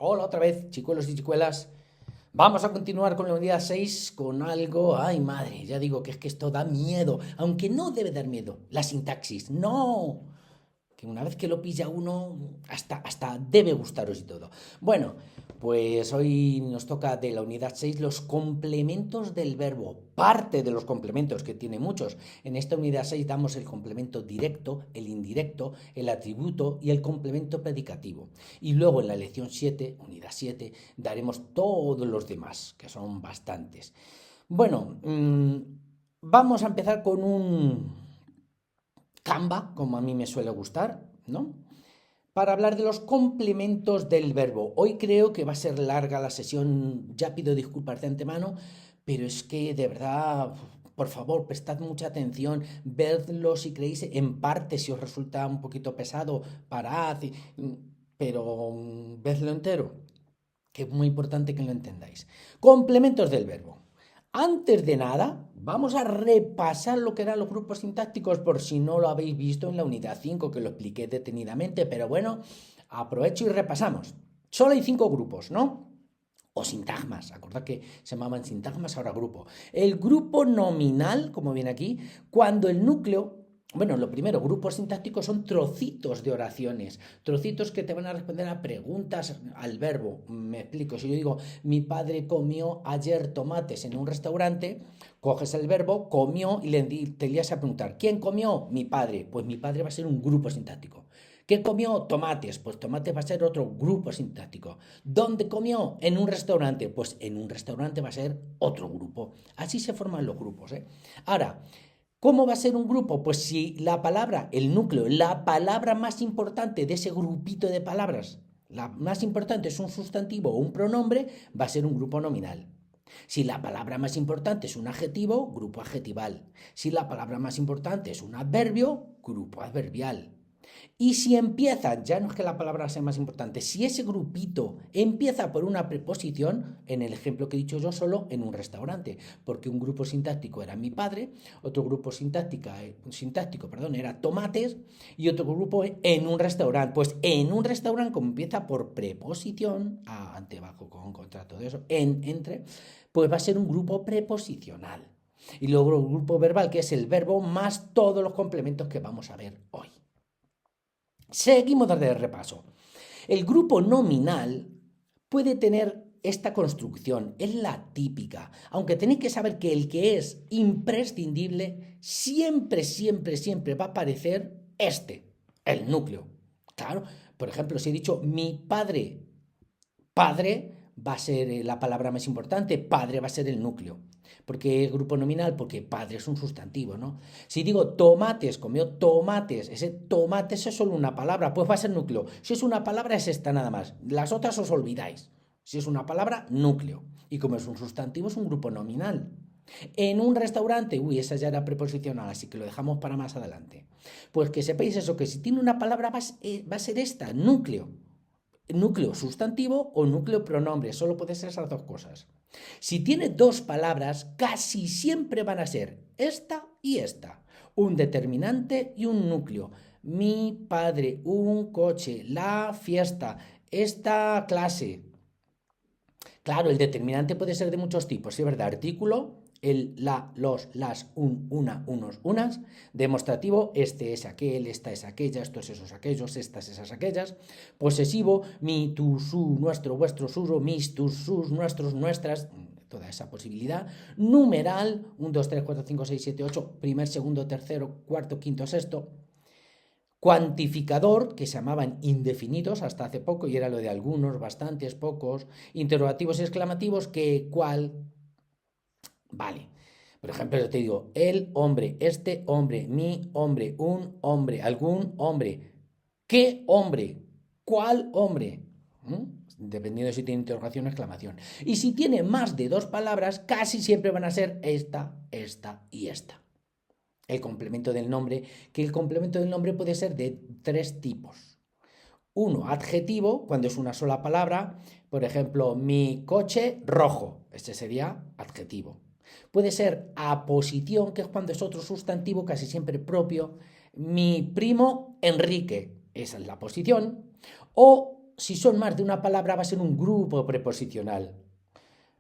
Hola otra vez, chicuelos y chicuelas. Vamos a continuar con la unidad 6 con algo... Ay, madre, ya digo que es que esto da miedo, aunque no debe dar miedo. La sintaxis, no. Que una vez que lo pilla uno, hasta debe gustaros y todo. Bueno, pues hoy nos toca de la unidad 6 los complementos del verbo. Parte de los complementos, que tiene muchos. En esta unidad 6 damos el complemento directo, el indirecto, el atributo y el complemento predicativo. Y luego en la lección 7, unidad 7, daremos todos los demás, que son bastantes. Bueno, vamos a empezar con un Canva, como a mí me suele gustar, ¿no? Para hablar de los complementos del verbo. Hoy creo que va a ser larga la sesión, ya pido disculpas de antemano, pero es que de verdad, por favor, prestad mucha atención, vedlo si creéis en parte, si os resulta un poquito pesado, parad, pero vedlo entero, que es muy importante que lo entendáis. Complementos del verbo. Antes de nada, vamos a repasar lo que eran los grupos sintácticos por si no lo habéis visto en la unidad 5, que lo expliqué detenidamente, pero bueno, aprovecho y repasamos. Solo hay 5 grupos, ¿no? O sintagmas, acordad que se llamaban sintagmas, ahora grupo. El grupo nominal, como viene aquí, cuando el núcleo... Bueno, lo primero, grupos sintácticos son trocitos de oraciones, trocitos que te van a responder a preguntas al verbo. Me explico, si yo digo, mi padre comió ayer tomates en un restaurante, coges el verbo, comió y te irías a preguntar, ¿quién comió? Mi padre. Pues mi padre va a ser un grupo sintáctico. ¿Qué comió? Tomates. Pues tomates va a ser otro grupo sintáctico. ¿Dónde comió? En un restaurante. Pues en un restaurante va a ser otro grupo. Así se forman los grupos, ¿eh? Ahora, ¿cómo va a ser un grupo? Pues si la palabra, el núcleo, la palabra más importante de ese grupito de palabras, la más importante es un sustantivo o un pronombre, va a ser un grupo nominal. Si la palabra más importante es un adjetivo, grupo adjetival. Si la palabra más importante es un adverbio, grupo adverbial. Y si empieza, ya no es que la palabra sea más importante, si ese grupito empieza por una preposición, en el ejemplo que he dicho yo, solo en un restaurante, porque un grupo sintáctico era mi padre, otro grupo sintáctico, era tomates, y otro grupo en un restaurante. Pues en un restaurante, como empieza por preposición, ante, bajo, con, contra, todo eso, entre, pues va a ser un grupo preposicional. Y luego el grupo verbal, que es el verbo más todos los complementos que vamos a ver hoy. Seguimos de repaso. El grupo nominal puede tener esta construcción, es la típica, aunque tenéis que saber que el que es imprescindible siempre va a aparecer el núcleo. Claro, por ejemplo, si he dicho mi padre, padre va a ser la palabra más importante, padre va a ser el núcleo. ¿Por qué grupo nominal? Porque padre es un sustantivo, ¿no? Si digo tomates, comió tomates, ese tomates es solo una palabra, pues va a ser núcleo. Si es una palabra es esta nada más. Las otras os olvidáis. Si es una palabra, núcleo. Y como es un sustantivo, es un grupo nominal. En un restaurante, esa ya era preposicional, así que lo dejamos para más adelante. Pues que sepáis eso, que si tiene una palabra va a ser esta, núcleo. Núcleo sustantivo o núcleo pronombre, solo puede ser esas dos cosas. Si tiene dos palabras, casi siempre van a ser esta y esta, un determinante y un núcleo. Mi padre, un coche, la fiesta, esta clase. Claro, el determinante puede ser de muchos tipos, ¿sí? ¿Verdad? Artículo, el, la, los, las, un, una, unos, unas. Demostrativo, este es aquel, esta es aquella, estos, esos, aquellos, estas, esas, aquellas. Posesivo, mi, tu, su, nuestro, vuestro, suyo, mis, tus, sus, nuestros, nuestras. Toda esa posibilidad. Numeral, 1, 2, 3, 4, 5, 6, 7, 8, primer, segundo, tercero, cuarto, quinto, sexto. Cuantificador, que se llamaban indefinidos hasta hace poco, y era lo de algunos, bastantes, pocos. Interrogativos y exclamativos, que, cuál. Vale. Por ejemplo, yo te digo, el hombre, este hombre, mi hombre, un hombre, algún hombre. ¿Qué hombre? ¿Cuál hombre? ¿Mm? Dependiendo de si tiene interrogación o exclamación. Y si tiene más de dos palabras, casi siempre van a ser esta y esta. El complemento del nombre, que el complemento del nombre puede ser de tres tipos. Uno, adjetivo, cuando es una sola palabra, por ejemplo, mi coche rojo, este sería adjetivo. Puede ser aposición, que es cuando es otro sustantivo casi siempre propio, mi primo Enrique, esa es la posición. O si son más de una palabra, va a ser un grupo preposicional.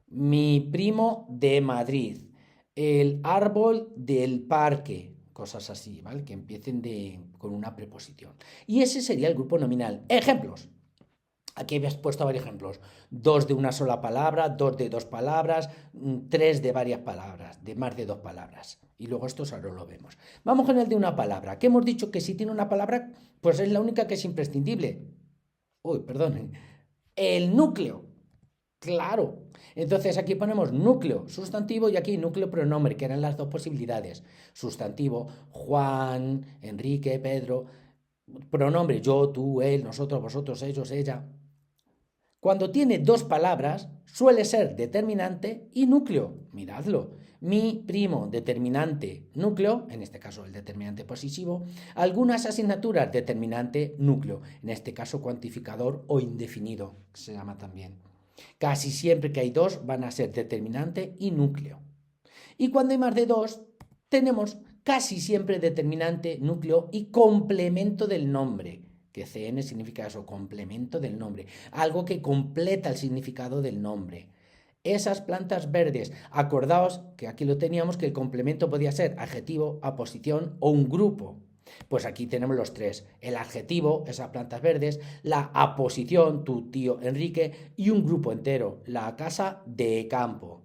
Mi primo de Madrid, el árbol del parque, cosas así, ¿vale? Que empiecen con una preposición. Y ese sería el grupo nominal. Ejemplos. Aquí habías puesto varios ejemplos. Dos de una sola palabra, dos de dos palabras, tres de varias palabras, de más de dos palabras. Y luego estos ahora lo vemos. Vamos con el de una palabra, que hemos dicho que si tiene una palabra, pues es la única que es imprescindible. Uy, perdón. El núcleo. Claro. Entonces aquí ponemos núcleo, sustantivo, y aquí núcleo pronombre, que eran las dos posibilidades. Sustantivo, Juan, Enrique, Pedro. Pronombre, yo, tú, él, nosotros, vosotros, ellos, ella. Cuando tiene dos palabras, suele ser determinante y núcleo. Miradlo. Mi primo, determinante, núcleo, en este caso el determinante posesivo. Algunas asignaturas, determinante, núcleo, en este caso cuantificador o indefinido, se llama también. Casi siempre que hay dos van a ser determinante y núcleo. Y cuando hay más de dos, tenemos casi siempre determinante, núcleo y complemento del nombre, que CN significa eso, complemento del nombre, algo que completa el significado del nombre. Esas plantas verdes, acordaos que aquí lo teníamos, que el complemento podía ser adjetivo, aposición o un grupo. Pues aquí tenemos los tres, el adjetivo, esas plantas verdes, la aposición, tu tío Enrique, y un grupo entero, la casa de campo.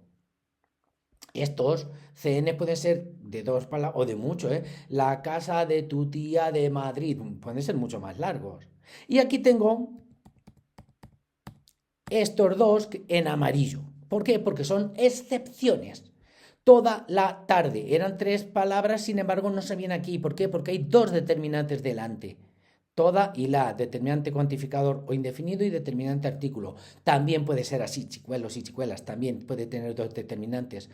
Estos CN pueden ser de dos palabras o de mucho, ¿eh? La casa de tu tía de Madrid, pueden ser mucho más largos. Y aquí tengo estos dos en amarillo. ¿Por qué? Porque son excepciones. Toda la tarde. Eran tres palabras, sin embargo no se viene aquí. ¿Por qué? Porque hay dos determinantes delante. Toda y la, determinante cuantificador o indefinido y determinante artículo. También puede ser así, chicuelos y chicuelas. También puede tener dos determinantes.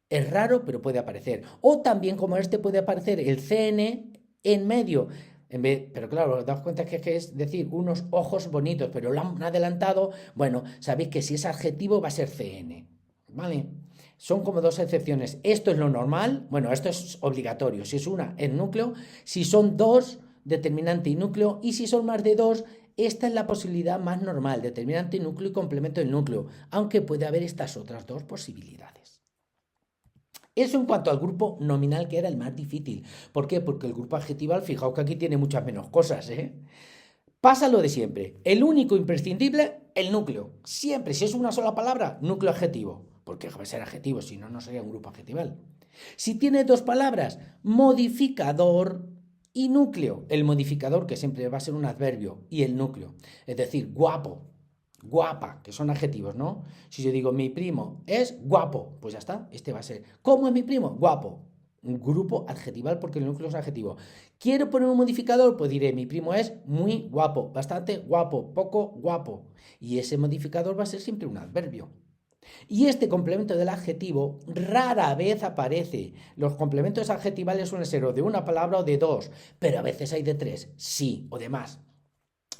Es raro, pero puede aparecer. O también, como este, puede aparecer el CN en medio. Pero claro, daos cuenta que es decir, unos ojos bonitos, pero lo han adelantado. Bueno, sabéis que si es adjetivo va a ser CN. ¿Vale? Son como dos excepciones. Esto es lo normal. Bueno, esto es obligatorio. Si es una, es núcleo. Si son dos, determinante y núcleo. Y si son más de dos, esta es la posibilidad más normal. Determinante, núcleo y complemento del núcleo. Aunque puede haber estas otras dos posibilidades. Eso en cuanto al grupo nominal, que era el más difícil. ¿Por qué? Porque el grupo adjetival, fijaos que aquí tiene muchas menos cosas, ¿eh? Pasa lo de siempre. El único imprescindible, el núcleo. Siempre, si es una sola palabra, núcleo adjetivo. Porque debe ser adjetivo, si no, no sería un grupo adjetival. Si tiene dos palabras, modificador y núcleo. El modificador, que siempre va a ser un adverbio, y el núcleo. Es decir, guapo, guapa, que son adjetivos, ¿no? Si yo digo mi primo es guapo, pues ya está, este va a ser. ¿Cómo es mi primo? Guapo. Un grupo adjetival porque el núcleo es adjetivo. ¿Quiero poner un modificador? Pues diré, mi primo es muy guapo, bastante guapo, poco guapo. Y ese modificador va a ser siempre un adverbio. Y este complemento del adjetivo rara vez aparece. Los complementos adjetivales suelen ser o de una palabra o de dos, pero a veces hay de tres, sí, o de más.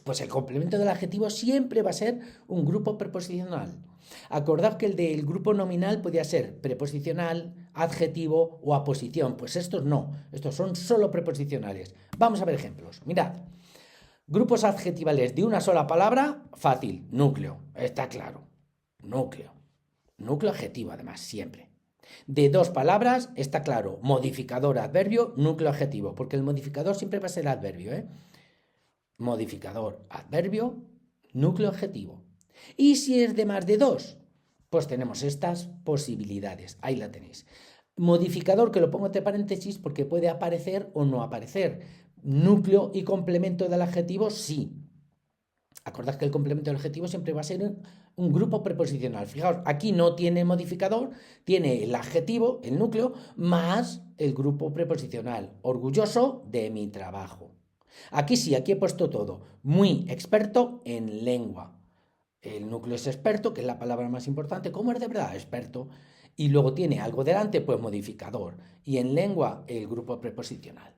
Pues el complemento del adjetivo siempre va a ser un grupo preposicional. Acordad que el del grupo nominal podía ser preposicional, adjetivo o aposición. Pues estos no, estos son solo preposicionales. Vamos a ver ejemplos. Mirad, grupos adjetivales de una sola palabra, fácil, núcleo, está claro. Núcleo. Núcleo adjetivo, además, siempre. De dos palabras, está claro, modificador, adverbio, núcleo adjetivo, porque el modificador siempre va a ser adverbio, ¿eh? Modificador, adverbio, núcleo adjetivo. Y si es de más de dos, pues tenemos estas posibilidades. Ahí la tenéis. Modificador, que lo pongo entre paréntesis porque puede aparecer o no aparecer. Núcleo y complemento del adjetivo, sí. Acordad que el complemento del adjetivo siempre va a ser un grupo preposicional. Fijaos, aquí no tiene modificador, tiene el adjetivo, el núcleo, más el grupo preposicional. Orgulloso de mi trabajo. Aquí sí, aquí he puesto todo. Muy experto en lengua. El núcleo es experto, que es la palabra más importante. ¿Cómo es de verdad? Experto. Y luego tiene algo delante, pues modificador. Y en lengua, el grupo preposicional.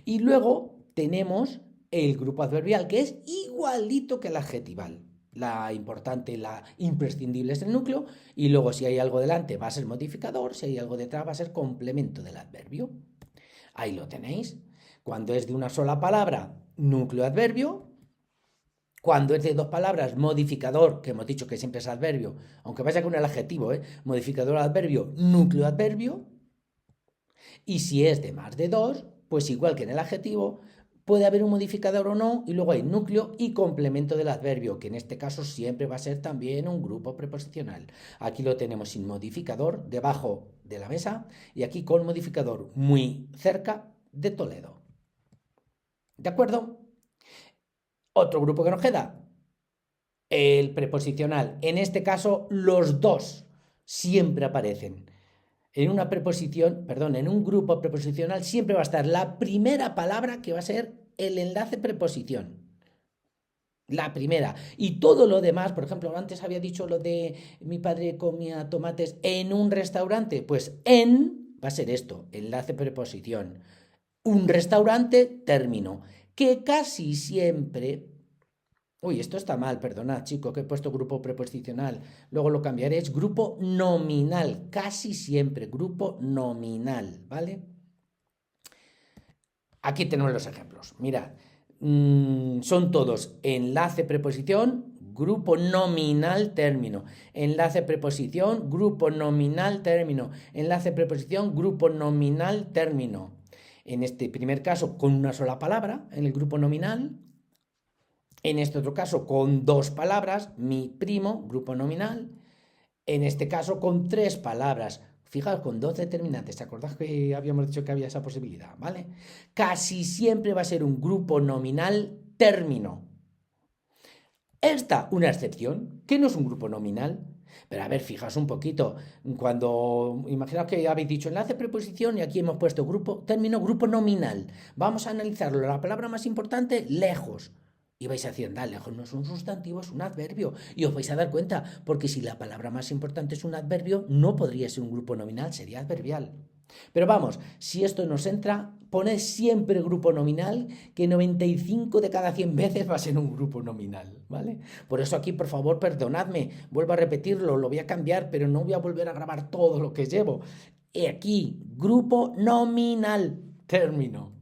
Y luego tenemos el grupo adverbial, que es igualito que el adjetival. La importante, la imprescindible es el núcleo. Y luego si hay algo delante va a ser modificador. Si hay algo detrás va a ser complemento del adverbio. Ahí lo tenéis. Cuando es de una sola palabra, núcleo adverbio, Cuando es de dos palabras, modificador, que hemos dicho que siempre es adverbio, aunque vaya con el adjetivo, modificador adverbio, núcleo adverbio. Y si es de más de dos, pues igual que en el adjetivo, puede haber un modificador o no, y luego hay núcleo y complemento del adverbio, que en este caso siempre va a ser también un grupo preposicional. Aquí lo tenemos sin modificador, debajo de la mesa, y aquí con modificador muy cerca de Toledo. ¿De acuerdo? Otro grupo que nos queda, el preposicional. En este caso, los dos siempre aparecen. En una preposición, perdón, en un grupo preposicional siempre va a estar la primera palabra que va a ser el enlace preposición. La primera. Y todo lo demás, por ejemplo, antes había dicho lo de mi padre comía tomates en un restaurante. Pues en va a ser esto, enlace preposición. Un restaurante, término. Que casi siempre... Uy, esto está mal, perdonad, chicos, que he puesto grupo preposicional. Luego lo cambiaré, es grupo nominal, casi siempre, grupo nominal, ¿vale? Aquí tenemos los ejemplos. Mirad, son todos enlace preposición, grupo nominal término. Enlace preposición, grupo nominal término. Enlace preposición, grupo nominal término. En este primer caso, con una sola palabra, en el grupo nominal. En este otro caso, con dos palabras, mi primo, grupo nominal. En este caso, con tres palabras. Fijaos, con dos determinantes. ¿Te acordás que habíamos dicho que había esa posibilidad? ¿Vale? Casi siempre va a ser un grupo nominal término. Esta, una excepción, que no es un grupo nominal. Pero a ver, fijaos un poquito. Cuando, imaginaos que habéis dicho enlace preposición y aquí hemos puesto grupo, término, grupo nominal. Vamos a analizarlo. La palabra más importante, lejos. Y vais a decir, anda, lejos no es un sustantivo, es un adverbio. Y os vais a dar cuenta, porque si la palabra más importante es un adverbio, no podría ser un grupo nominal, sería adverbial. Pero vamos, si esto nos entra, poned siempre grupo nominal, que 95 de cada 100 veces va a ser un grupo nominal, ¿vale? Por eso aquí, por favor, perdonadme, vuelvo a repetirlo, lo voy a cambiar, pero no voy a volver a grabar todo lo que llevo. Y aquí, grupo nominal, término.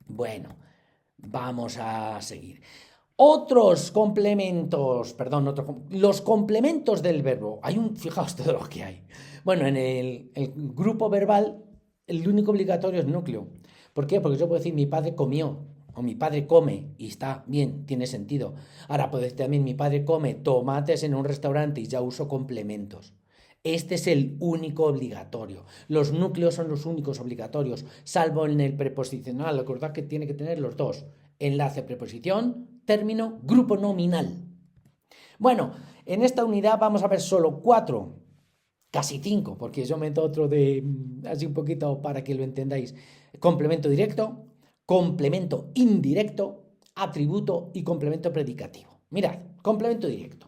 Bueno. Vamos a seguir. Otros complementos, perdón, los complementos del verbo. Fijaos todos los que hay. Bueno, en el grupo verbal, el único obligatorio es núcleo. ¿Por qué? Porque yo puedo decir mi padre comió o mi padre come y está bien, tiene sentido. Ahora puedo decir también mi padre come tomates en un restaurante y ya uso complementos. Este es el único obligatorio. Los núcleos son los únicos obligatorios, salvo en el preposicional. Recordad que tiene que tener los dos. Enlace preposición, término, grupo nominal. Bueno, en esta unidad vamos a ver solo 4, casi 5, porque yo meto otro de así un poquito para que lo entendáis. Complemento directo, complemento indirecto, atributo y complemento predicativo. Mirad, complemento directo.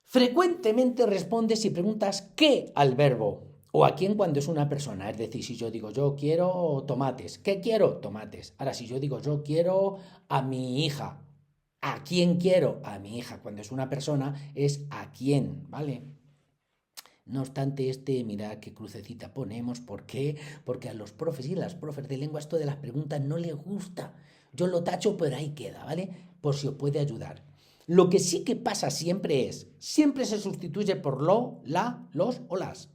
Frecuentemente respondes si preguntas qué al verbo o a quién cuando es una persona. Es decir, si yo digo yo quiero tomates, ¿qué quiero? Tomates. Ahora, si yo digo yo quiero a mi hija, ¿a quién quiero? A mi hija. Cuando es una persona es a quién, ¿vale? No obstante, mirad qué crucecita ponemos. ¿Por qué? Porque a los profes y las profes de lengua esto de las preguntas no les gusta. Yo lo tacho, pero ahí queda, ¿vale? Por si os puede ayudar. Lo que sí que pasa siempre se sustituye por lo, la, los o las.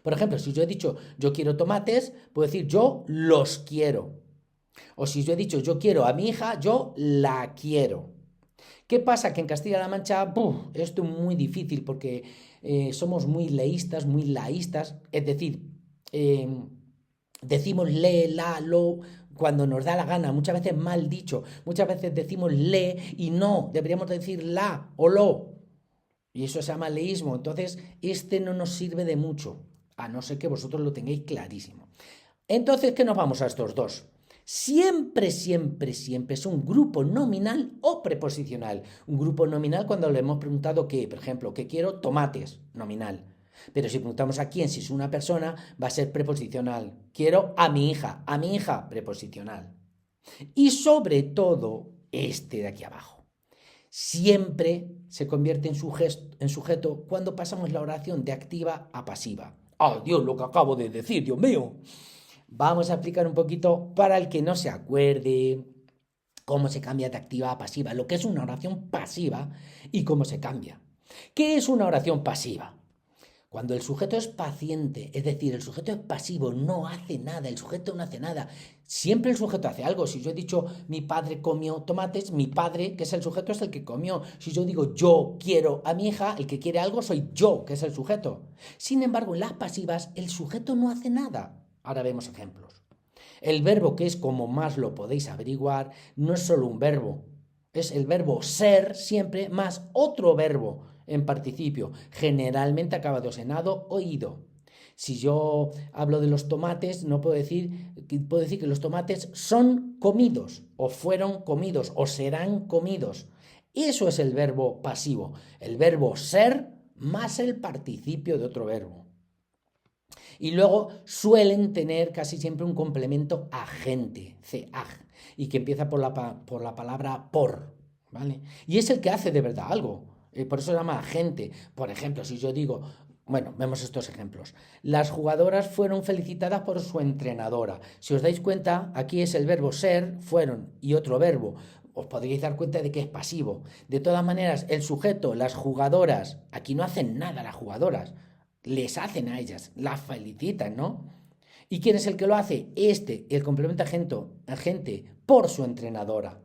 Por ejemplo, si yo he dicho yo quiero tomates, puedo decir yo los quiero. O si yo he dicho yo quiero a mi hija, yo la quiero. ¿Qué pasa? Que en Castilla-La Mancha, esto es muy difícil porque somos muy leístas, muy laístas. Es decir, decimos le, la, lo, cuando nos da la gana, muchas veces mal dicho, muchas veces decimos le y no, deberíamos decir la o lo. Y eso se llama leísmo. Entonces, no nos sirve de mucho, a no ser que vosotros lo tengáis clarísimo. Entonces, ¿qué nos vamos a estos dos? Siempre, siempre, siempre es un grupo nominal o preposicional. Un grupo nominal cuando le hemos preguntado qué, por ejemplo, que quiero tomates, nominal. Pero si preguntamos a quién, si es una persona, va a ser preposicional. Quiero a mi hija, preposicional. Y sobre todo, de aquí abajo. Siempre se convierte en sujeto cuando pasamos la oración de activa a pasiva. ¡Ah, Dios, lo que acabo de decir, Dios mío! Vamos a explicar un poquito para el que no se acuerde. cómo se cambia de activa a pasiva, lo que es una oración pasiva y cómo se cambia. ¿Qué es una oración pasiva? Cuando el sujeto es paciente, es decir, el sujeto es pasivo, no hace nada, el sujeto no hace nada. Siempre el sujeto hace algo. Si yo he dicho mi padre comió tomates, mi padre, que es el sujeto, es el que comió. Si yo digo yo quiero a mi hija, el que quiere algo soy yo, que es el sujeto. Sin embargo, en las pasivas el sujeto no hace nada. Ahora vemos ejemplos. El verbo, que es como más lo podéis averiguar, no es solo un verbo, es el verbo ser siempre más otro verbo en participio, generalmente acabados en ado o ido. Si yo hablo de los tomates, no puedo decir que los tomates son comidos, o fueron comidos, o serán comidos. Eso es el verbo pasivo, el verbo ser más el participio de otro verbo. Y luego suelen tener casi siempre un complemento agente, ceag, y que empieza por la palabra por, ¿vale? Y es el que hace de verdad algo. Por eso se llama agente. Por ejemplo, si yo digo, bueno, vemos estos ejemplos. Las jugadoras fueron felicitadas por su entrenadora. Si os dais cuenta, aquí es el verbo ser, fueron, y otro verbo. Os podréis dar cuenta de que es pasivo. De todas maneras, el sujeto, las jugadoras, aquí no hacen nada las jugadoras. Les hacen a ellas, las felicitan, ¿no? ¿Y quién es el que lo hace? El complemento agente por su entrenadora.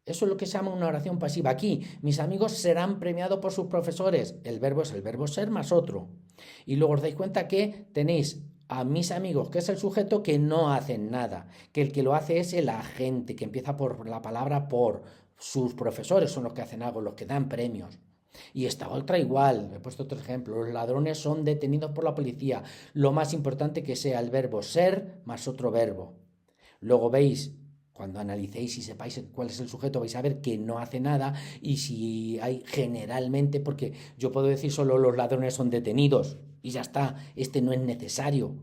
Eso es lo que se llama una oración pasiva. Aquí, mis amigos serán premiados por sus profesores. El verbo es el verbo ser más otro. Y luego os dais cuenta que tenéis a mis amigos, que es el sujeto, que no hacen nada. Que el que lo hace es el agente, que empieza por la palabra por. Sus profesores son los que hacen algo, los que dan premios. Y esta otra igual, he puesto otro ejemplo, los ladrones son detenidos por la policía. Lo más importante que sea el verbo ser más otro verbo. Luego veis, cuando analicéis y sepáis cuál es el sujeto, vais a ver que no hace nada y si hay generalmente, porque yo puedo decir solo los ladrones son detenidos y ya está, este no es necesario.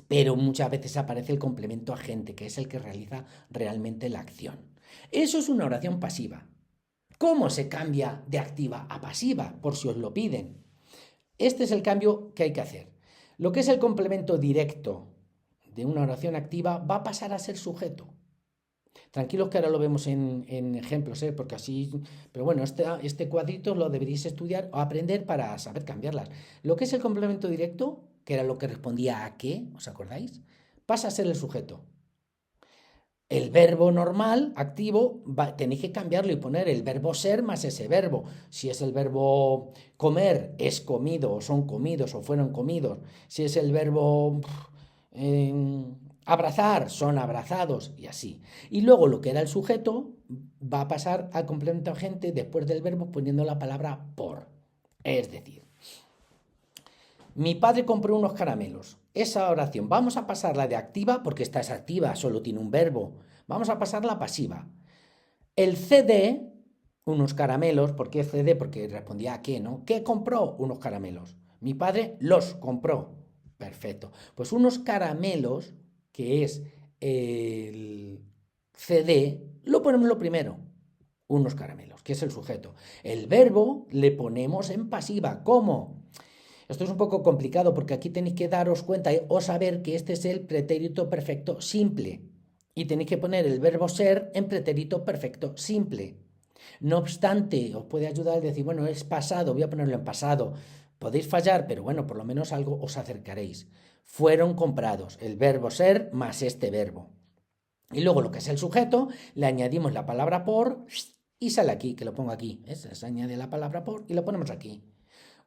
Pero muchas veces aparece el complemento agente, que es el que realiza realmente la acción. Eso es una oración pasiva. ¿Cómo se cambia de activa a pasiva? Por si os lo piden. Este es el cambio que hay que hacer. Lo que es el complemento directo de una oración activa va a pasar a ser sujeto. Tranquilos que ahora lo vemos en ejemplos, porque así... Pero bueno, este cuadrito lo deberíais estudiar o aprender para saber cambiarlas. Lo que es el complemento directo, que era lo que respondía a qué, ¿os acordáis? Pasa a ser el sujeto. El verbo normal, activo, tenéis que cambiarlo y poner el verbo ser más ese verbo. Si es el verbo comer, es comido, o son comidos, o fueron comidos. Si es el verbo abrazar, son abrazados, y así. Y luego lo que era el sujeto va a pasar al complemento agente después del verbo poniendo la palabra por. Es decir, mi padre compró unos caramelos. Esa oración vamos a pasarla de activa porque esta es activa, solo tiene un verbo. Vamos a pasarla a pasiva. El CD, unos caramelos, ¿por qué CD? Porque respondía a qué, ¿no? ¿Qué compró? Unos caramelos. Mi padre los compró. Perfecto. Pues unos caramelos, que es el CD, lo ponemos lo primero. Unos caramelos, que es el sujeto. El verbo le ponemos en pasiva. ¿Cómo? Esto es un poco complicado porque aquí tenéis que daros cuenta o saber que este es el pretérito perfecto simple. Y tenéis que poner el verbo ser en pretérito perfecto simple. No obstante, os puede ayudar a decir, bueno, es pasado, voy a ponerlo en pasado. Podéis fallar, pero bueno, por lo menos algo os acercaréis. Fueron comprados, el verbo ser más este verbo. Y luego lo que es el sujeto, le añadimos la palabra por y sale aquí, que lo pongo aquí. Se añade la palabra por y lo ponemos aquí.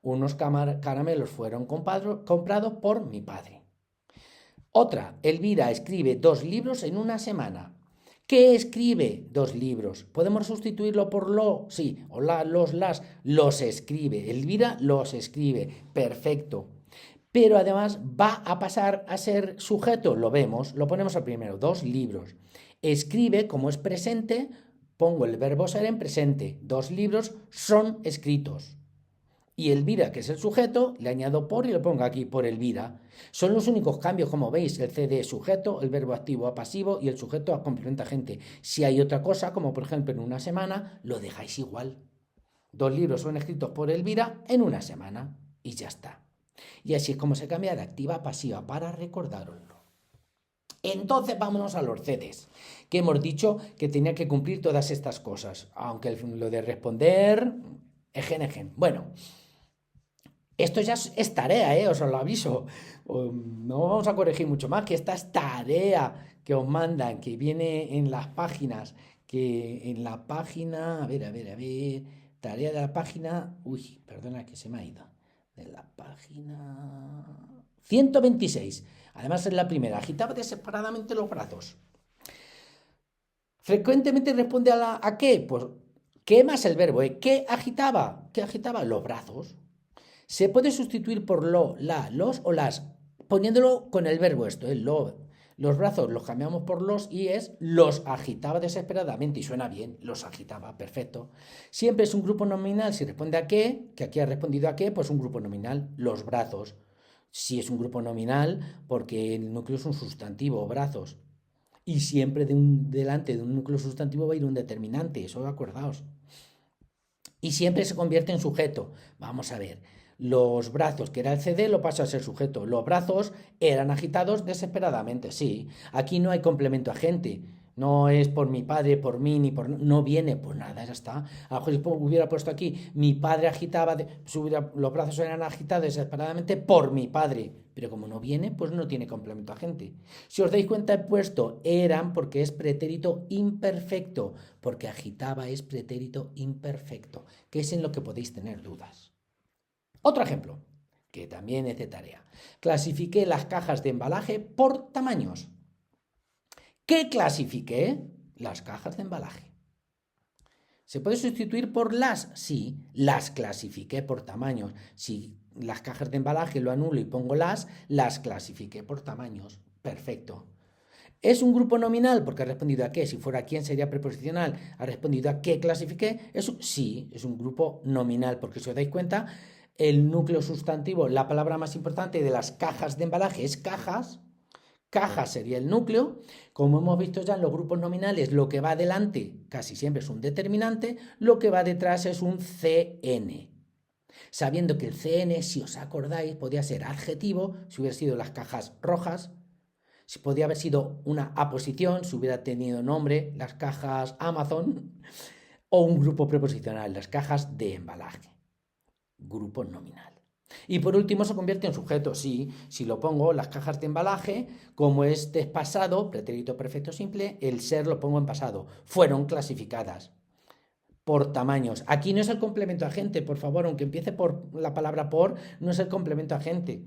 Unos caramelos fueron comprados por mi padre. Otra, Elvira escribe 2 libros en una semana. ¿Qué escribe? 2 libros. ¿Podemos sustituirlo por lo? Sí. O los escribe. Elvira los escribe. Perfecto. Pero además va a pasar a ser sujeto. Lo vemos. Lo ponemos al primero. 2 libros. Escribe, como es presente, pongo el verbo ser en presente. 2 libros son escritos. Y Elvira, que es el sujeto, le añado por y lo pongo aquí, por Elvira. Son los únicos cambios, como veis, el CD es sujeto, el verbo activo a pasivo y el sujeto a complemento agente. Si hay otra cosa, como por ejemplo en una semana, lo dejáis igual. 2 libros son escritos por Elvira en una semana y ya está. Y así es como se cambia de activa a pasiva para recordároslo. Entonces vámonos a los CDs, que hemos dicho que tenía que cumplir todas estas cosas, aunque lo de responder, ejen. Bueno, esto ya es tarea, os lo aviso. No vamos a corregir mucho más, que esta es tarea que os mandan, que viene en las páginas, que en la página, a ver, tarea de la página, uy, perdona que se me ha ido, de la página 126. Además es la primera, agitaba desesperadamente los brazos. Frecuentemente responde ¿a qué? Pues, ¿qué más el verbo? ¿Qué agitaba? ¿Qué agitaba? Los brazos. Se puede sustituir por lo, la, los o las, poniéndolo con el verbo esto, los brazos los cambiamos por los y es los agitaba desesperadamente y suena bien, los agitaba, perfecto. Siempre es un grupo nominal si responde a qué, que aquí ha respondido a qué, pues un grupo nominal, los brazos. Si es un grupo nominal, porque el núcleo es un sustantivo, brazos. Y siempre delante de un núcleo sustantivo va a ir un determinante, eso acordaos. Y siempre se convierte en sujeto. Vamos a ver. Los brazos, que era el CD, lo paso a ser sujeto. Los brazos eran agitados desesperadamente, sí. Aquí no hay complemento agente. No es por mi padre, por mí, ni por... No viene, pues nada, ya está. A lo mejor hubiera puesto aquí, mi padre agitaba, los brazos eran agitados desesperadamente por mi padre. Pero como no viene, pues no tiene complemento agente. Si os dais cuenta, he puesto eran porque es pretérito imperfecto. Porque agitaba es pretérito imperfecto, que es en lo que podéis tener dudas. Otro ejemplo, que también es de tarea. Clasifiqué las cajas de embalaje por tamaños. ¿Qué clasifiqué? Las cajas de embalaje. ¿Se puede sustituir por las? Sí, las clasifiqué por tamaños. Si las cajas de embalaje lo anulo y pongo las clasifiqué por tamaños. Perfecto. ¿Es un grupo nominal? Porque ha respondido a qué. Si fuera quién sería preposicional. Ha respondido a qué clasifiqué. Sí, es un grupo nominal, porque si os dais cuenta, el núcleo sustantivo, la palabra más importante de las cajas de embalaje es cajas. Caja sería el núcleo. Como hemos visto ya en los grupos nominales, lo que va adelante casi siempre es un determinante, lo que va detrás es un CN. Sabiendo que el CN, si os acordáis, podía ser adjetivo, si hubiera sido las cajas rojas, si podía haber sido una aposición, si hubiera tenido nombre, las cajas Amazon, o un grupo preposicional, las cajas de embalaje. Grupo nominal. Y por último se convierte en sujeto, sí, si lo pongo, las cajas de embalaje, como este es pasado, pretérito perfecto simple, el ser lo pongo en pasado, fueron clasificadas por tamaños. Aquí no es el complemento agente, por favor, aunque empiece por la palabra por, no es el complemento agente,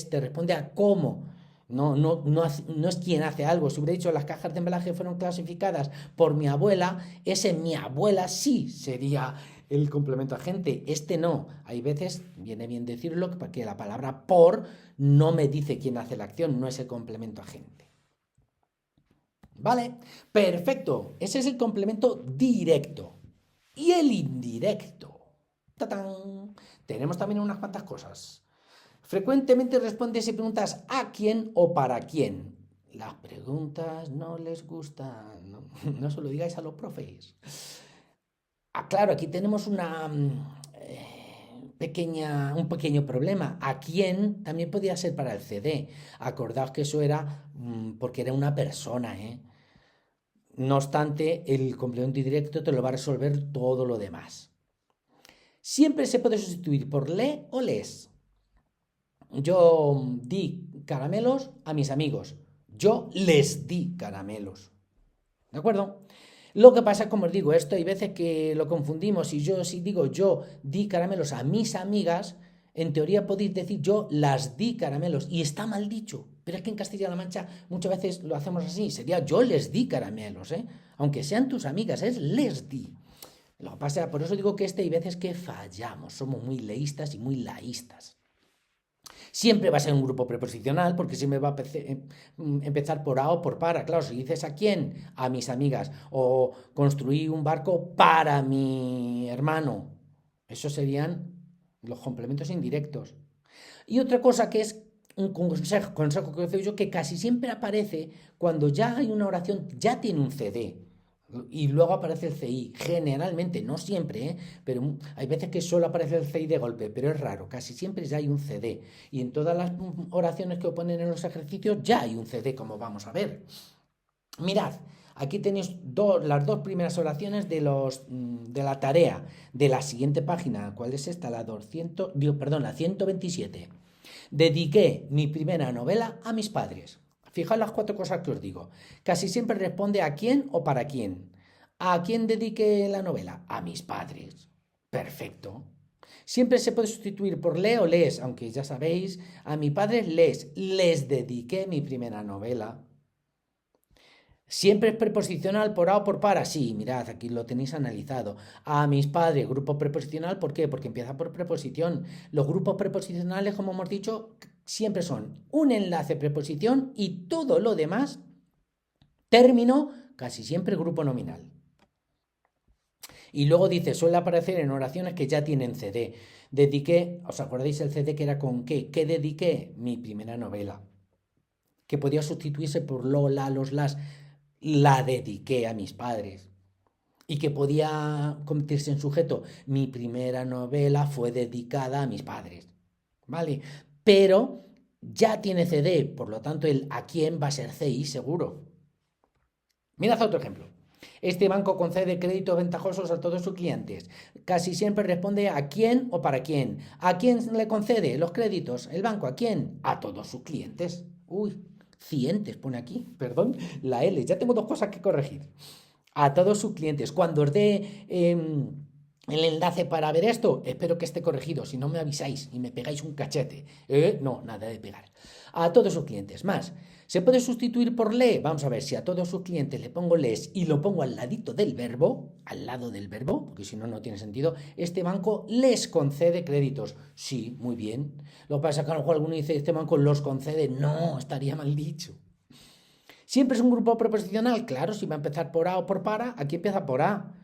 te responde a cómo. No es quien hace algo. Si hubiera dicho las cajas de embalaje fueron clasificadas por mi abuela, ese mi abuela sí sería el complemento agente. Este no. Hay veces, viene bien decirlo, porque la palabra por no me dice quién hace la acción, no es el complemento agente. ¿Vale? Perfecto. Ese es el complemento directo. Y el indirecto. ¡Tatán! Tenemos también unas cuantas cosas. Frecuentemente respondes y preguntas a quién o para quién. Las preguntas no les gustan. No se lo digáis a los profes. Claro, aquí tenemos un pequeño problema. ¿A quién? También podía ser para el CD. Acordaos que eso era porque era una persona, No obstante, el complemento indirecto te lo va a resolver todo lo demás. Siempre se puede sustituir por le o les. Yo di caramelos a mis amigos. Yo les di caramelos. ¿De acuerdo? Lo que pasa, como os digo, esto hay veces que lo confundimos. Y si digo yo di caramelos a mis amigas, en teoría podéis decir yo las di caramelos. Y está mal dicho. Pero es que en Castilla-La Mancha muchas veces lo hacemos así. Sería yo les di caramelos, Aunque sean tus amigas, es les di. Lo que pasa, por eso digo que hay veces que fallamos. Somos muy leístas y muy laístas. Siempre va a ser un grupo preposicional porque siempre va a empezar por a o por para. Claro, si dices a quién, a mis amigas, o construí un barco para mi hermano, esos serían los complementos indirectos. Y otra cosa que es un consejo que os doy yo, que casi siempre aparece cuando ya hay una oración, ya tiene un CD. Y luego aparece el CI, generalmente, no siempre, pero hay veces que solo aparece el CI de golpe, pero es raro, casi siempre ya hay un CD. Y en todas las oraciones que ponen en los ejercicios ya hay un CD, como vamos a ver. Mirad, aquí tenéis las dos primeras oraciones de la tarea de la siguiente página. ¿Cuál es esta? La 127. Dediqué mi primera novela a mis padres. Fijaos las cuatro cosas que os digo. Casi siempre responde a quién o para quién. ¿A quién dediqué la novela? A mis padres. Perfecto. Siempre se puede sustituir por le o les, aunque ya sabéis, a mi padre les dediqué mi primera novela. Siempre es preposicional por a o por para. Sí, mirad, aquí lo tenéis analizado. A mis padres, grupo preposicional, ¿por qué? Porque empieza por preposición. Los grupos preposicionales, como hemos dicho, siempre son un enlace preposición y todo lo demás, término, casi siempre grupo nominal. Y luego dice, suele aparecer en oraciones que ya tienen CD. Dediqué, ¿os acordáis el CD que era con qué? ¿Qué dediqué? Mi primera novela. Que podía sustituirse por lo, la, los, las. La dediqué a mis padres. Y que podía convertirse en sujeto. Mi primera novela fue dedicada a mis padres. ¿Vale? Pero ya tiene CD, por lo tanto el a quién va a ser CI seguro. Mirad otro ejemplo. Este banco concede créditos ventajosos a todos sus clientes. Casi siempre responde a quién o para quién. ¿A quién le concede los créditos? ¿El banco a quién? A todos sus clientes. Uy, clientes pone aquí, perdón, la L. Ya tengo dos cosas que corregir. A todos sus clientes. Cuando os dé el enlace para ver esto, espero que esté corregido. Si no me avisáis y me pegáis un cachete. No, nada de pegar. A todos sus clientes. Más. ¿Se puede sustituir por le? Vamos a ver, si a todos sus clientes le pongo les y lo pongo al ladito del verbo, al lado del verbo, porque si no, no tiene sentido, este banco les concede créditos. Sí, muy bien. Lo que pasa es que a lo mejor alguno dice, este banco los concede. No, estaría mal dicho. ¿Siempre es un grupo preposicional? Claro, si va a empezar por a o por para, aquí empieza por a.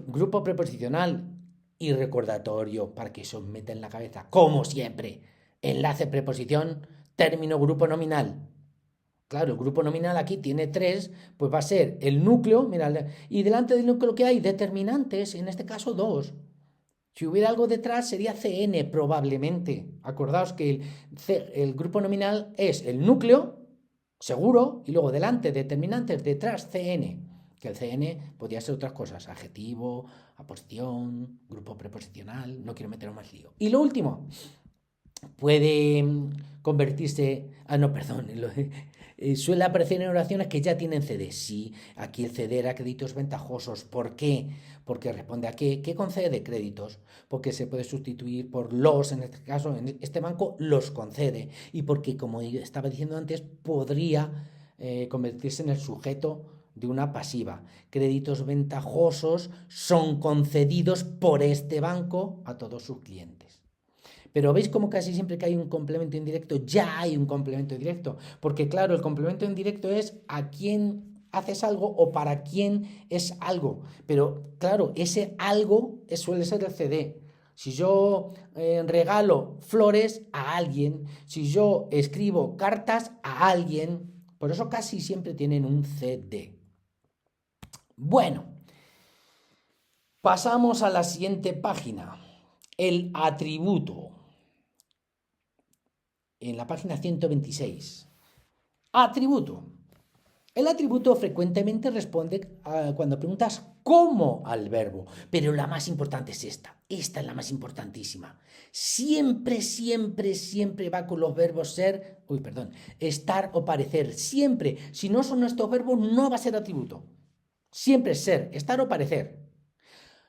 Grupo preposicional y recordatorio para que eso os meta en la cabeza. Como siempre, enlace preposición, término grupo nominal. Claro, el grupo nominal aquí tiene tres, pues va a ser el núcleo, mirad, y delante del núcleo que hay determinantes, en este caso dos. Si hubiera algo detrás sería CN probablemente. Acordaos que el grupo nominal es el núcleo, seguro, y luego delante determinantes, detrás CN. Que el CN podría ser otras cosas, adjetivo, aposición, grupo preposicional, no quiero meter más lío. Y lo último, puede convertirse, no, perdón, suele aparecer en oraciones que ya tienen CD. Sí, aquí el CD era créditos ventajosos. ¿Por qué? Porque responde a qué. ¿Qué concede créditos? Porque se puede sustituir por los, en este caso, en este banco los concede. Y porque, como estaba diciendo antes, podría convertirse en el sujeto de una pasiva. Créditos ventajosos son concedidos por este banco a todos sus clientes. Pero veis como casi siempre que hay un complemento indirecto, ya hay un complemento directo. Porque claro, el complemento indirecto es a quién haces algo o para quién es algo. Pero claro, ese algo suele ser el CD. Si yo regalo flores a alguien, si yo escribo cartas a alguien, por eso casi siempre tienen un CD. Bueno, pasamos a la siguiente página. El atributo. En la página 126. Atributo. El atributo frecuentemente responde cuando preguntas cómo al verbo, pero la más importante es esta. Esta es la más importantísima. Siempre, siempre, siempre va con los verbos ser, estar o parecer. Siempre. Si no son estos verbos, no va a ser atributo. Siempre es ser, estar o parecer.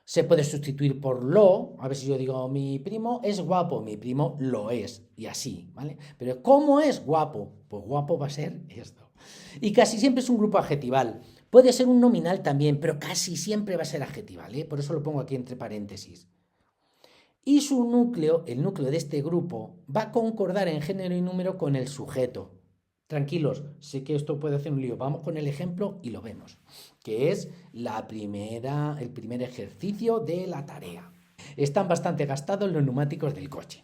Se puede sustituir por lo, a ver si yo digo, mi primo es guapo, mi primo lo es, y así, ¿vale? Pero ¿cómo es guapo? Pues guapo va a ser esto. Y casi siempre es un grupo adjetival. Puede ser un nominal también, pero casi siempre va a ser adjetival, ¿eh? Por eso lo pongo aquí entre paréntesis. Y su núcleo, el núcleo de este grupo, va a concordar en género y número con el sujeto. Tranquilos, sé que esto puede hacer un lío. Vamos con el ejemplo y lo vemos, que es el primer ejercicio de la tarea. Están bastante gastados los neumáticos del coche.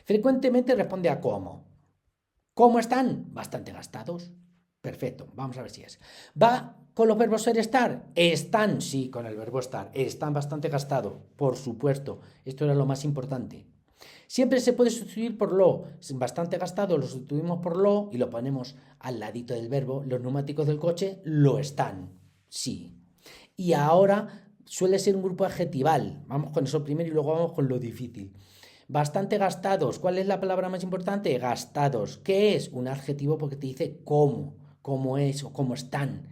Frecuentemente responde a cómo. ¿Cómo están? Bastante gastados. Perfecto, vamos a ver si es. ¿Va con los verbos ser, estar? Están, sí, con el verbo estar. Están bastante gastados, por supuesto. Esto era lo más importante. Siempre se puede sustituir por lo. Bastante gastado, lo sustituimos por lo y lo ponemos al ladito del verbo. Los neumáticos del coche lo están. Sí. Y ahora suele ser un grupo adjetival. Vamos con eso primero y luego vamos con lo difícil. Bastante gastados. ¿Cuál es la palabra más importante? Gastados. ¿Qué es? Un adjetivo porque te dice cómo es o cómo están.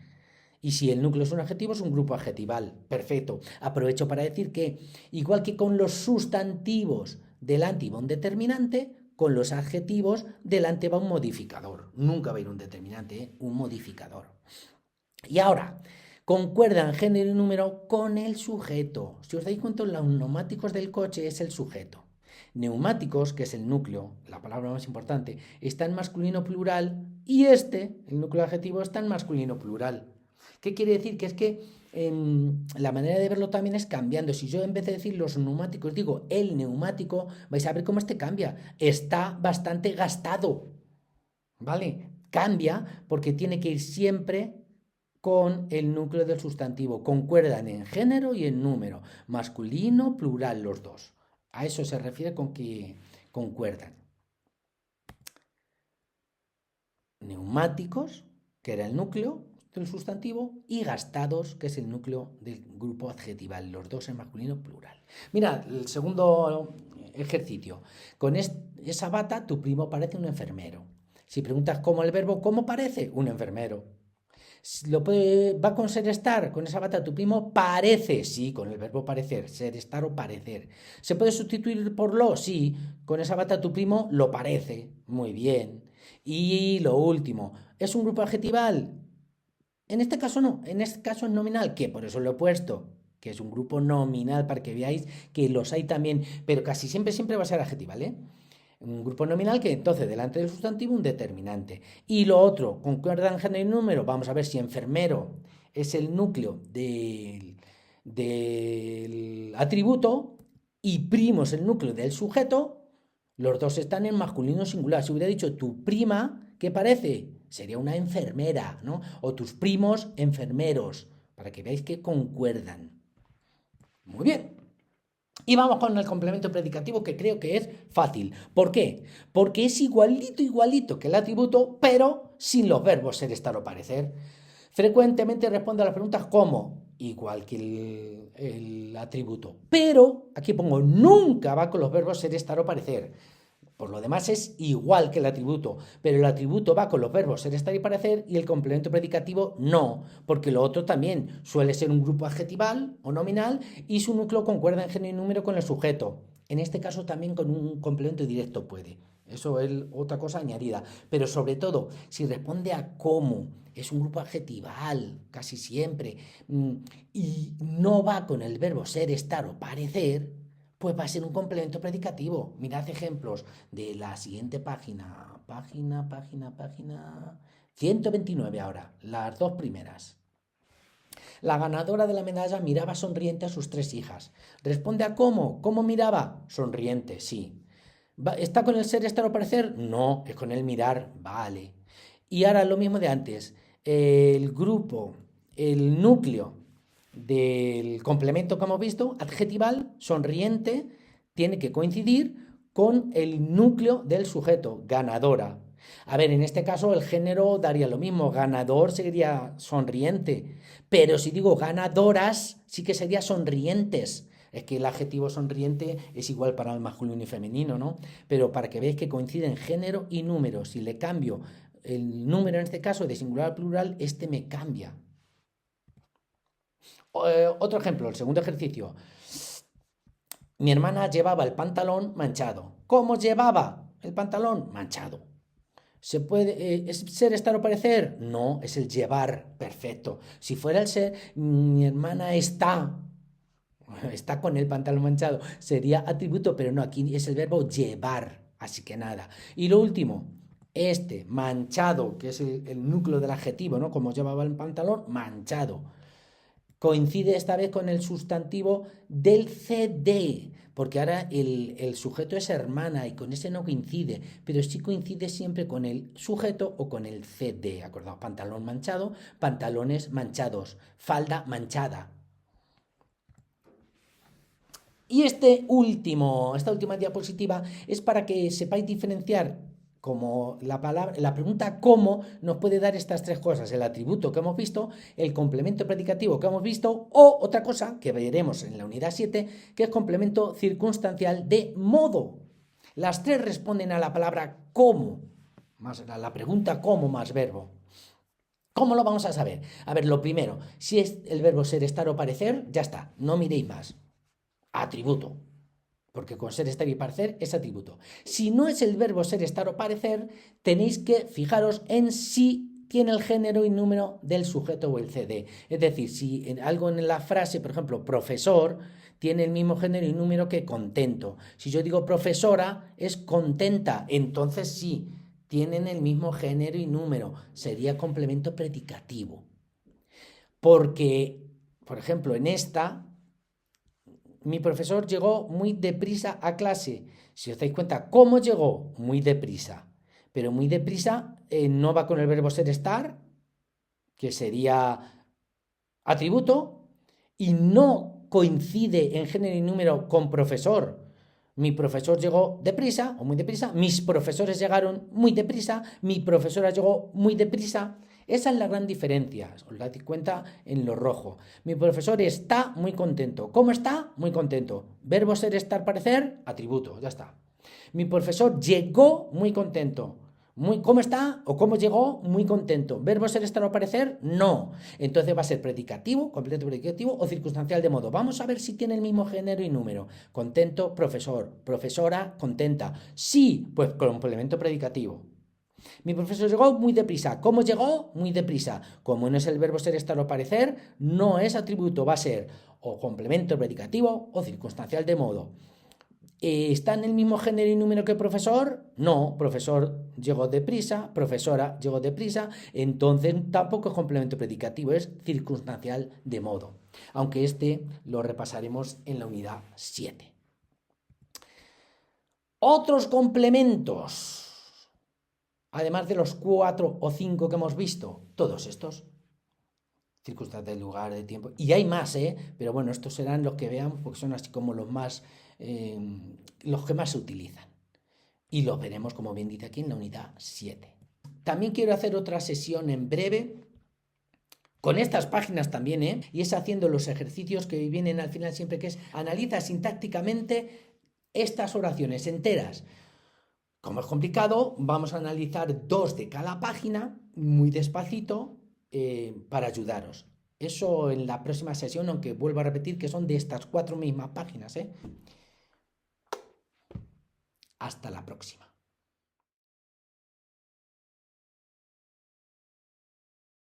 Y si el núcleo es un adjetivo, es un grupo adjetival. Perfecto. Aprovecho para decir que, igual que con los sustantivos delante va un determinante, con los adjetivos delante va un modificador. Nunca va a ir un determinante, ¿eh? Un modificador. Y ahora, concuerdan género y número con el sujeto. Si os dais cuenta, los neumáticos del coche es el sujeto. Neumáticos, que es el núcleo, la palabra más importante, está en masculino plural y el núcleo adjetivo, está en masculino plural. ¿Qué quiere decir? Que es que la manera de verlo también es cambiando. Si yo en vez de decir los neumáticos digo el neumático, vais a ver cómo cambia. Está bastante gastado. ¿Vale? Cambia porque tiene que ir siempre con el núcleo del sustantivo. Concuerdan en género y en número. Masculino, plural, los dos. A eso se refiere con que concuerdan. Neumáticos, que era el núcleo del sustantivo, y gastados, que es el núcleo del grupo adjetival, los dos en masculino plural. Mira, el segundo ejercicio. Con esa bata tu primo parece un enfermero. Si preguntas cómo el verbo, ¿cómo parece? Un enfermero. ¿Va con ser, estar? Con esa bata tu primo parece, sí, con el verbo parecer, ser, estar o parecer. ¿Se puede sustituir por lo? Sí, con esa bata tu primo lo parece, muy bien. Y lo último, ¿es un grupo adjetival? En este caso no, en este caso es nominal, que por eso lo he puesto, que es un grupo nominal para que veáis que los hay también, pero casi siempre va a ser adjetival, ¿eh? Un grupo nominal que entonces delante del sustantivo un determinante. Y lo otro, concuerdan género y número, vamos a ver si enfermero es el núcleo del atributo y primo es el núcleo del sujeto, los dos están en masculino singular. Si hubiera dicho tu prima, ¿qué parece? Sería una enfermera, ¿no? O tus primos enfermeros, para que veáis que concuerdan. Muy bien. Y vamos con el complemento predicativo, que creo que es fácil. ¿Por qué? Porque es igualito que el atributo, pero sin los verbos ser, estar o parecer. Frecuentemente responde a las preguntas ¿cómo? Igual que el atributo. Pero, aquí pongo, nunca va con los verbos ser, estar o parecer. Por lo demás es igual que el atributo, pero el atributo va con los verbos ser, estar y parecer y el complemento predicativo no, porque lo otro también suele ser un grupo adjetival o nominal y su núcleo concuerda en género y número con el sujeto. En este caso también con un complemento directo puede. Eso es otra cosa añadida. Pero sobre todo, si responde a cómo, es un grupo adjetival casi siempre y no va con el verbo ser, estar o parecer, pues va a ser un complemento predicativo. Mirad ejemplos de la siguiente página. Página 129 ahora, las dos primeras. La ganadora de la medalla miraba sonriente a sus tres hijas. Responde a cómo. ¿Cómo miraba? Sonriente, sí. ¿Está con el ser, estar o parecer? No, es con el mirar. Vale. Y ahora lo mismo de antes. El grupo, el núcleo del complemento que hemos visto, adjetival, sonriente, tiene que coincidir con el núcleo del sujeto, ganadora. A ver, en este caso el género daría lo mismo, ganador sería sonriente, pero si digo ganadoras, sí que sería sonrientes. Es que el adjetivo sonriente es igual para el masculino y femenino, ¿no? Pero para que veáis que coinciden género y número, si le cambio el número en este caso de singular a plural, este me cambia. Otro ejemplo, el segundo ejercicio. Mi hermana llevaba el pantalón manchado. ¿Cómo llevaba el pantalón? Manchado. ¿Se puede, ¿Es ser, estar o parecer? No, es el llevar. Perfecto. Si fuera el ser, mi hermana está con el pantalón manchado. Sería atributo, pero no, aquí es el verbo llevar. Así que nada. Y lo último, manchado, que es el núcleo del adjetivo, ¿no? Como llevaba el pantalón, manchado. Coincide esta vez con el sustantivo del CD, porque ahora el sujeto es hermana y con ese no coincide, pero sí coincide siempre con el sujeto o con el CD. Acordaos, pantalón manchado, pantalones manchados, falda manchada. Y esta última diapositiva es para que sepáis diferenciar como la pregunta cómo nos puede dar estas tres cosas, el atributo que hemos visto, el complemento predicativo que hemos visto o otra cosa que veremos en la unidad 7, que es complemento circunstancial de modo. Las tres responden a la palabra cómo, más a la pregunta cómo más verbo. ¿Cómo lo vamos a saber? A ver, lo primero, si es el verbo ser, estar o parecer, ya está, no miréis más. Atributo. Porque con ser, estar y parecer es atributo. Si no es el verbo ser, estar o parecer, tenéis que fijaros en si tiene el género y número del sujeto o el CD. Es decir, si algo en la frase, por ejemplo, profesor, tiene el mismo género y número que contento. Si yo digo profesora, es contenta. Entonces sí, tienen el mismo género y número. Sería complemento predicativo. Porque, por ejemplo, en esta... Mi profesor llegó muy deprisa a clase. Si os dais cuenta, ¿cómo llegó? Muy deprisa. Pero muy deprisa no va con el verbo ser estar, que sería atributo, y no coincide en género y número con profesor. Mi profesor llegó deprisa o muy deprisa, mis profesores llegaron muy deprisa, mi profesora llegó muy deprisa. Esa es la gran diferencia, os dais cuenta en lo rojo. Mi profesor está muy contento. ¿Cómo está? Muy contento. Verbo ser, estar, parecer, atributo, ya está. Mi profesor llegó muy contento. ¿Cómo está o cómo llegó? Muy contento. ¿Verbo ser, estar o parecer? No. Entonces va a ser predicativo, completo predicativo o circunstancial de modo. Vamos a ver si tiene el mismo género y número. Contento, profesor. Profesora, contenta. Sí, pues complemento predicativo. Mi profesor llegó muy deprisa. ¿Cómo llegó? Muy deprisa. Como no es el verbo ser, estar o parecer, no es atributo, va a ser o complemento predicativo o circunstancial de modo. ¿Está en el mismo género y número que profesor? No, profesor llegó deprisa, profesora llegó deprisa, entonces tampoco es complemento predicativo, es circunstancial de modo. Aunque este lo repasaremos en la unidad 7. Otros complementos. Además de los 4 o 5 que hemos visto, todos estos, circunstancias de lugar, de tiempo, y hay más, pero bueno, estos serán los que veamos porque son así como los que más se utilizan. Y los veremos, como bien dice aquí, en la unidad 7. También quiero hacer otra sesión en breve, con estas páginas también, y es haciendo los ejercicios que vienen al final siempre, que es analiza sintácticamente estas oraciones enteras. Como es complicado, vamos a analizar 2 de cada página, muy despacito, para ayudaros. Eso en la próxima sesión, aunque vuelvo a repetir que son de estas 4 mismas páginas. Hasta la próxima.